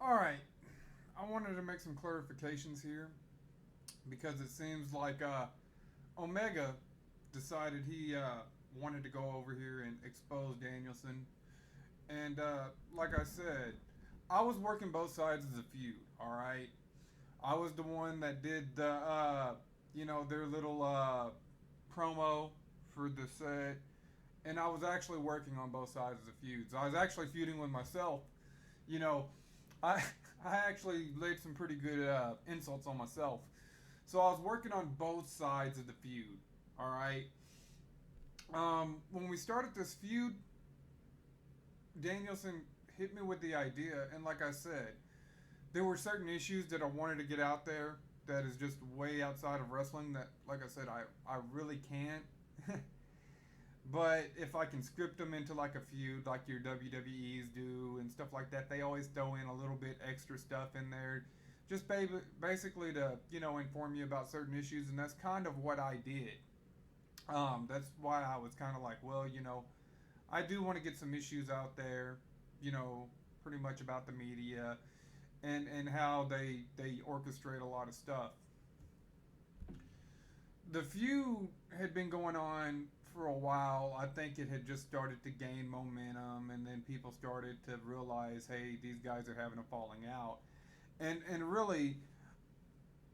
All right, I wanted to make some clarifications here because it seems like Omega decided he wanted to go over here and expose Danielson. And like I said, I was working both sides of the feud. All right, I was the one that did the their little promo for the set, and I was actually working on both sides of the feuds. I was actually feuding with myself. You know, I I actually laid some pretty good insults on myself. So I was working on both sides of the feud. All right. When we started this feud, Danielson hit me with the idea, and like I said, there were certain issues that I wanted to get out there that is just way outside of wrestling. That, like I said, I really can't. But if I can script them into like a feud, like your WWE's do and stuff like that, they always throw in a little bit extra stuff in there, just basically to inform you about certain issues, and that's kind of what I did. That's why I was kind of like, well, I do want to get some issues out there, you know, pretty much about the media and how they orchestrate a lot of stuff. The feud had been going on for a while. I think it had just started to gain momentum, and then people started to realize, hey, these guys are having a falling out. And really,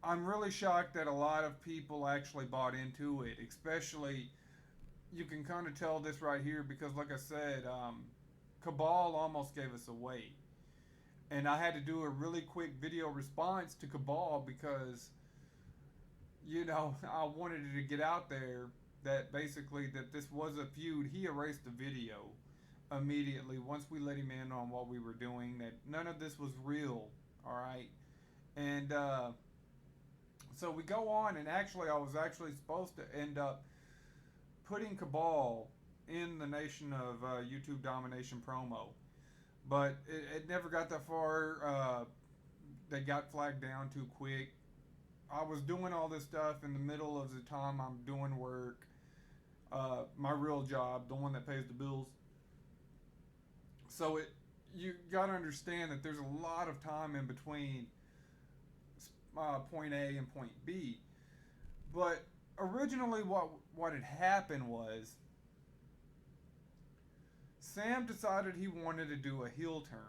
I'm really shocked that a lot of people actually bought into it. Especially, you can kind of tell this right here because, like I said, Cabal almost gave us away, and I had to do a really quick video response to Cabal because I wanted it to get out there that basically that this was a feud. He erased the video immediately once we let him in on what we were doing. That none of this was real. All right, and so we go on, and actually, I was actually supposed to end up putting Cabal in the Nation of YouTube Domination promo, but it never got that far. They got flagged down too quick. I was doing all this stuff in the middle of the time I'm doing work, my real job, the one that pays the bills. So you got to understand that there's a lot of time in between point A and point B. But originally, what had happened was Sam decided he wanted to do a heel turn,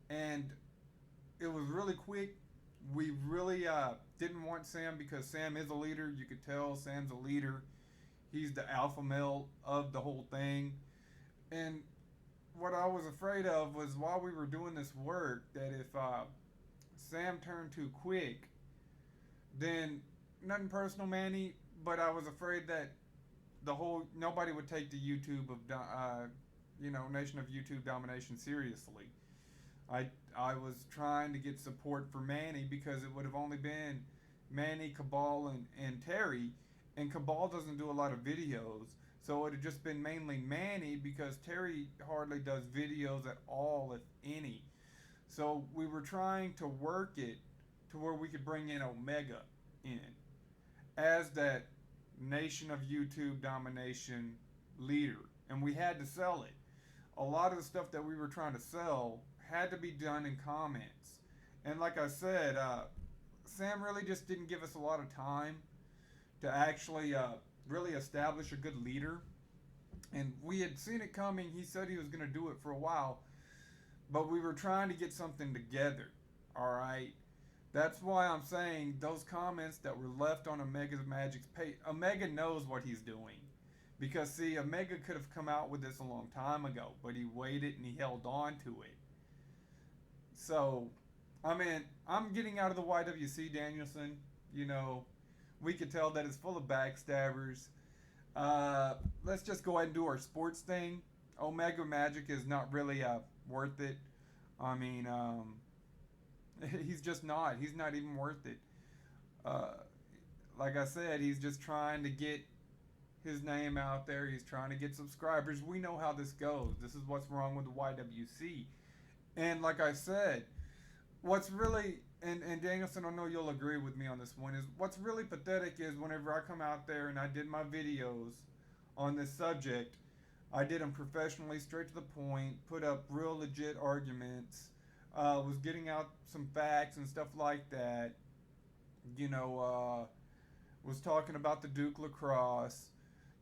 and it was really quick. We really didn't want Sam because Sam is a leader. You could tell Sam's a leader. He's the alpha male of the whole thing. And what I was afraid of was while we were doing this work that if Sam turned too quick, then nothing personal, Manny, but I was afraid that the whole nobody would take the YouTube of Nation of YouTube Domination seriously. I I was trying to get support for Manny because it would have only been Manny, Cabal, and Terry, and Cabal doesn't do a lot of videos, so it would have just been mainly Manny because Terry hardly does videos at all, if any. So we were trying to work it to where we could bring in Omega in as that Nation of YouTube Domination leader, and we had to sell it. A lot of the stuff that we were trying to sell had to be done in comments. And like I said, Sam really just didn't give us a lot of time to actually really establish a good leader. And we had seen it coming. He said he was going to do it for a while, but we were trying to get something together. All right. That's why I'm saying those comments that were left on Omega's Magic's page, Omega knows what he's doing. Because, see, Omega could have come out with this a long time ago, but he waited and he held on to it. So, I mean, I'm getting out of the YWC, Danielson. You know, we could tell that it's full of backstabbers. Let's just go ahead and do our sports thing. Omega Magic is not really worth it. I mean, he's just not. He's not even worth it. Uh, like I said, he's just trying to get his name out there. He's trying to get subscribers. We know how this goes. This is what's wrong with the YWC. And like I said, what's really and Danielson, I know you'll agree with me on this one, is what's really pathetic is whenever I come out there and I did my videos on this subject, I did them professionally, straight to the point, put up real legit arguments, was getting out some facts and stuff like that. You know, was talking about the Duke lacrosse,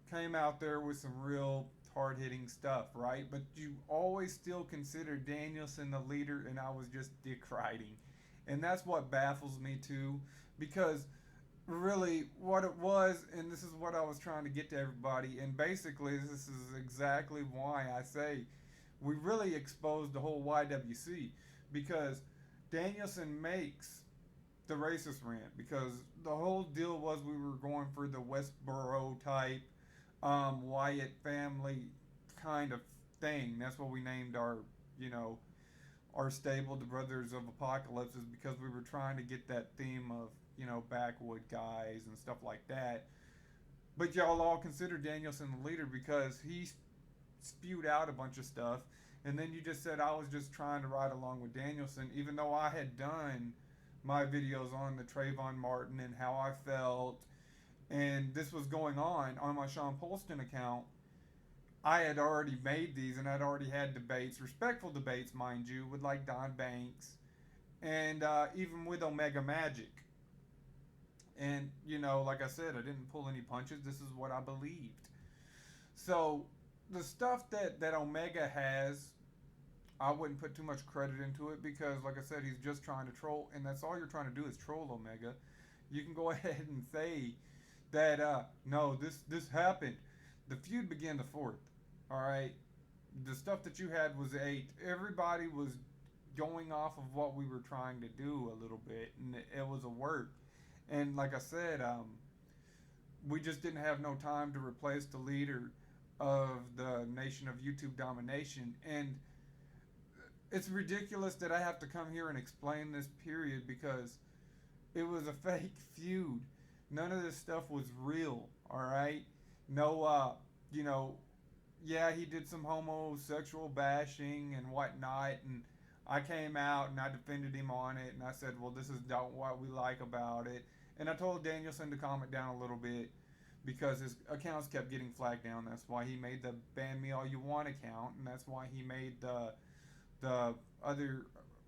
came out there with some real hard hitting stuff, right? But you always still consider Danielson the leader, and I was just dick riding. And that's what baffles me too, because really what it was, and this is what I was trying to get to everybody, and basically this is exactly why I say we really exposed the whole YWC, because Danielson makes the racist rant, because the whole deal was we were going for the Westboro type Wyatt family kind of thing. That's what we named our, you know, our stable, the Brothers of Apocalypse, is because we were trying to get that theme of, you know, backwood guys and stuff like that. But y'all all consider Danielson the leader because he spewed out a bunch of stuff, and then you just said I was just trying to ride along with Danielson, even though I had done my videos on the Trayvon Martin and how I felt, and this was going on my Sean Polston account. I had already made these, and I'd already had debates, respectful debates, mind you, with like Don Banks, and even with Omega Magic. And you know, like I said, I didn't pull any punches. This is what I believed. So the stuff that Omega has, I wouldn't put too much credit into it because, like I said, he's just trying to troll, and that's all you're trying to do is troll Omega. You can go ahead and say that no, this happened. The feud began the fourth. All right, the stuff that you had was eight. Everybody was going off of what we were trying to do a little bit, and it was a work. And like I said, we just didn't have no time to replace the leader of the nation of YouTube domination. And it's ridiculous that I have to come here and explain this period because it was a fake feud. None of this stuff was real, all right? No, you know, yeah, he did some homosexual bashing and whatnot, and I came out and I defended him on it, and I said, well, this is not what we like about it. And I told Danielson to calm it down a little bit because his accounts kept getting flagged down. That's why he made the Ban Me All You Want account, and that's why he made the other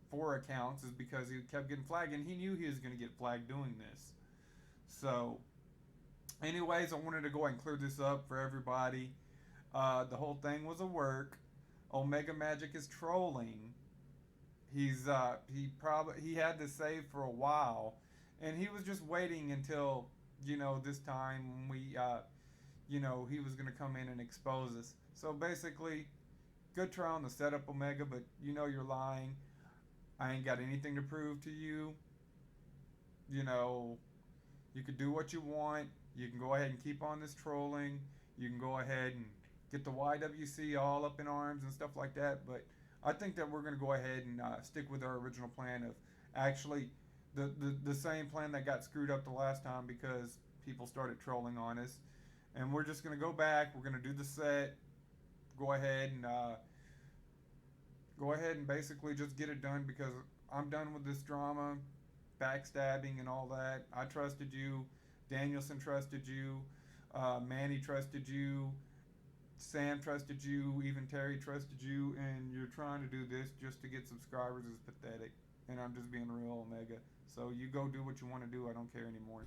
four accounts, is because he kept getting flagged, and he knew he was going to get flagged doing this. So, anyways, I wanted to go ahead and clear this up for everybody. The whole thing was a work. Omega Magic is trolling. He had this saved for a while, and he was just waiting until, you know, this time we you know, he was gonna come in and expose us. So basically, good try on the setup, Omega, but you know you're lying. I ain't got anything to prove to you. You know, you could do what you want. You can go ahead and keep on this trolling. You can go ahead and get the YWC all up in arms and stuff like that. But I think that we're going to go ahead and stick with our original plan of actually the same plan that got screwed up the last time because people started trolling on us. And we're just going to go back. We're going to do the set. Go ahead and basically just get it done because I'm done with this drama, backstabbing and all that. I trusted you. Danielson trusted you. Manny trusted you. Sam trusted you. Even Terry trusted you. And you're trying to do this just to get subscribers is pathetic. And I'm just being real, Omega. So you go do what you want to do. I don't care anymore.